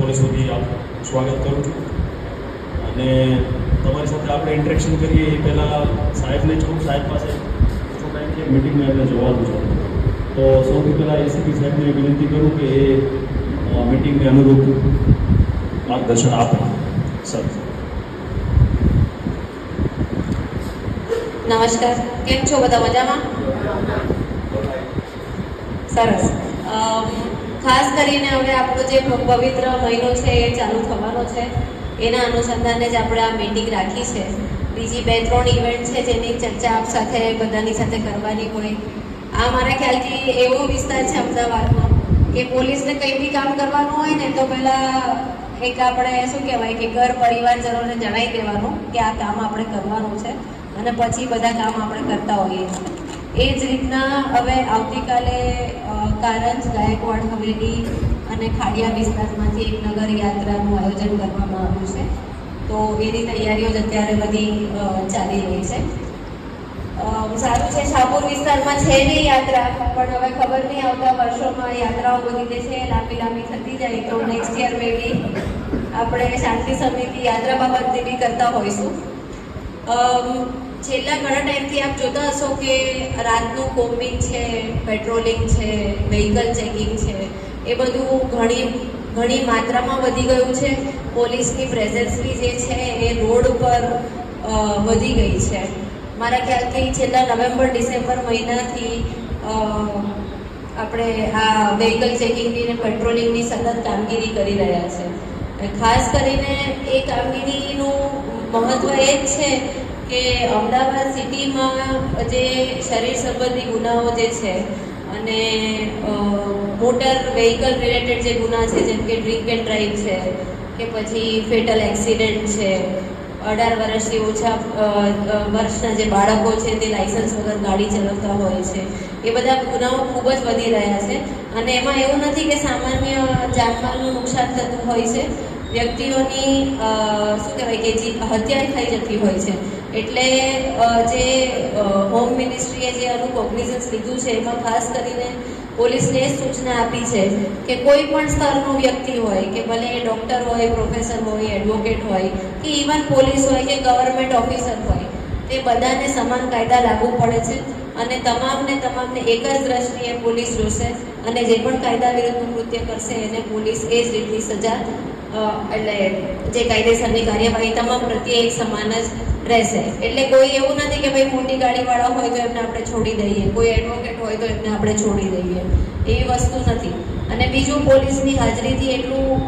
Police સુધી સ્વાગત કરું છું અને તમારી સાથે આપણે ઇન્ટરેક્શન કરીએ એ પહેલાં સાહેબને કહું, સાહેબ પાસે મીટિંગમાં એમને જોવાનું છે. તો સૌથી પહેલાં એસીપી સાહેબને વિનંતી કરું કે એ મીટિંગને અનુરૂપ માર્ગદર્શન આપે. સર, નમસ્કાર, કેમ છો બધા? મજામાં? સરસ. ખાસ કરીને હવે આપણો જે પવિત્ર મહિનો છે એ ચાલુ થવાનો છે, એના અનુસંધાને જ આપણે આ મીટિંગ રાખી છે. બીજી 2-3 ઇવેન્ટ છે જેની ચર્ચા આપ સાથે બધાની સાથે કરવાની હોય. આ મારા ખ્યાલથી એવો વિસ્તાર છે અમદાવાદનો કે પોલીસને કંઈ બી કામ કરવાનું હોય ને તો પહેલાં એક આપણે શું કહેવાય કે ઘર પરિવારજનોને જણાવી દેવાનું કે આ કામ આપણે કરવાનું છે અને પછી બધા કામ આપણે કરતા હોઈએ છીએ. એ જ રીતના હવે આવતીકાલે કારંજ, ગાયકવાડ હવેલી અને ખાડિયા વિસ્તારમાંથી એક નગર યાત્રાનું આયોજન કરવામાં આવ્યું છે. તો એની તૈયારીઓ જ અત્યારે બધી ચાલી રહી છે. સારું છે, શાહપુર વિસ્તારમાં છે નહીં યાત્રા, પણ હવે ખબર નહીં આવતા વર્ષોમાં યાત્રાઓ બધી જે છે લાંબી થતી જાય તો નેક્સ્ટ યર મે બી આપણે શાંતિ સમિતિ યાત્રા બાબતની બી કરતા હોઈશું. છેલ્લા ઘણા ટાઈમથી આપ જોતા હશો કે રાતનું કોમ્બિંગ છે, પેટ્રોલિંગ છે, વ્હીકલ ચેકિંગ છે, એ બધું ઘણી માત્રામાં વધી ગયું છે. પોલીસની પ્રેઝન્સ બી જે છે એ રોડ ઉપર વધી ગઈ છે. મારા ખ્યાલથી છેલ્લા નવેમ્બર-ડિસેમ્બર મહિનાથી આપણે આ વ્હીકલ ચેકિંગની અને પેટ્રોલિંગની સતત કામગીરી કરી રહ્યા છે. ખાસ કરીને એ કામગીરીનું મહત્ત્વ એ જ છે કે અમદાવાદ સિટીમાં જે શરીર સંબંધી ગુનાઓ જે છે અને મોટર વ્હીકલ રિલેટેડ જે ગુના છે, જેમ કે ડ્રિંક એન્ડ ડ્રાઈવ છે કે પછી ફેટલ એક્સિડન્ટ છે, 18 વર્ષથી ઓછા વર્ષના જે બાળકો છે તે લાયસન્સ વગર ગાડી ચલાવતા હોય છે, એ બધા ગુનાઓ ખૂબ જ વધી રહ્યા છે. અને એમાં એવું નથી કે સામાન્ય જાનમાલનું નુકસાન થતું હોય છે, વ્યક્તિઓની શું કહેવાય કે હત્યા થઈ જતી હોય છે. એટલે જે હોમ મિનિસ્ટ્રીએ જે આનું કોગ્નિઝન્સ લીધું છે એમાં ખાસ કરીને પોલીસને એ સૂચના આપી છે કે કોઈ પણ સ્તરનો વ્યક્તિ હોય, કે ભલે એ ડૉક્ટર હોય, પ્રોફેસર હોય, એડવોકેટ હોય કે ઇવન પોલીસ હોય કે ગવર્મેન્ટ ઓફિસર હોય, તે બધાને સમાન કાયદા લાગુ પડે છે અને તમામને એક જ દ્રષ્ટિએ પોલીસ જોશે અને જે પણ કાયદા વિરુદ્ધનું કૃત્ય કરશે એને પોલીસ એ જ રીતની સજા એટલે જે કાયદેસરની કાર્યવાહી તમામ પ્રત્યે એક સમાન જ રહેશે. એટલે કોઈ એવું નથી કે ભાઈ મોટી ગાડીવાળા હોય તો એમને આપણે છોડી દઈએ, કોઈ એડવોકેટ હોય તો એમને આપણે છોડી દઈએ, એવી વસ્તુ નથી. અને બીજું, પોલીસની હાજરીથી એટલું